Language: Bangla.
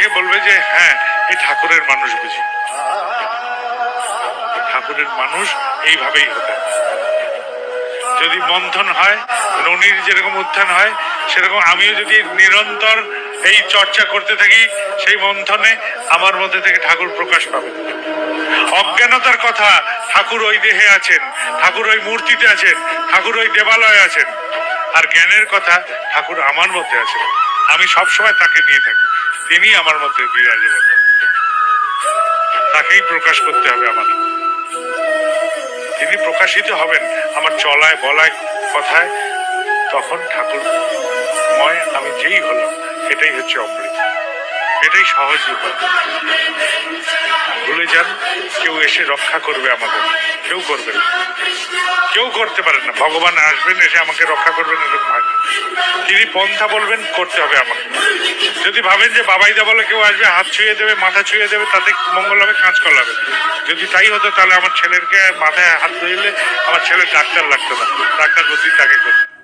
দেখে বলবে যে হ্যাঁ, এই ঠাকুরের মানুষ বুঝি, ঠাকুরের মানুষ এইভাবেই হতে। যদি মন্থন হয়, ননির যেরকম উত্থান হয়, সেরকম আমিও যদি নিরন্তর এই চর্চা করতে থাকি, সেই মন্থনে আমার মধ্যে থেকে ঠাকুর প্রকাশ পাবে। অজ্ঞানতার কথা, ঠাকুর ওই দেহে আছেন, ঠাকুর ওই মূর্তিতে আছেন, ঠাকুর ওই দেবালয়ে আছেন। আর জ্ঞানের কথা, ঠাকুর আমার মধ্যে আছেন, আমি সবসময় তাকে নিয়ে থাকি, তিনি আমার মধ্যে বিরাজমান, তাকেই প্রকাশ করতে হবে আমার। তিনি প্রকাশিত হবেন আমার চলায় বলায় কথায়, তখন ঠাকুরময় আমি যেই হলাম, এটাই হচ্ছে অমৃত, এটাই সহজ উপায়। ভুলে যান কেউ এসে রক্ষা করবে আমাদের, কেউ করবে না, কেউ করতে পারেন না। ভগবান আসবেন এসে আমাকে রক্ষা করবেন এরকম হয় না। তিনি পন্থা বলবেন, করতে হবে আমাকে। যদি ভাবেন যে বাবাইদা বলে কেউ আসবে, হাত ছুঁয়ে দেবে, মাথা ছুঁয়ে দেবে, তাতে মঙ্গল হবে, কাজ করাবে, যদি তাই হতো তাহলে আমার ছেলেকে মাথায় হাত ধুইলে আমার ছেলের ডাক্তার লাগতো না, ডাক্তার প্রতি তাকে করতো।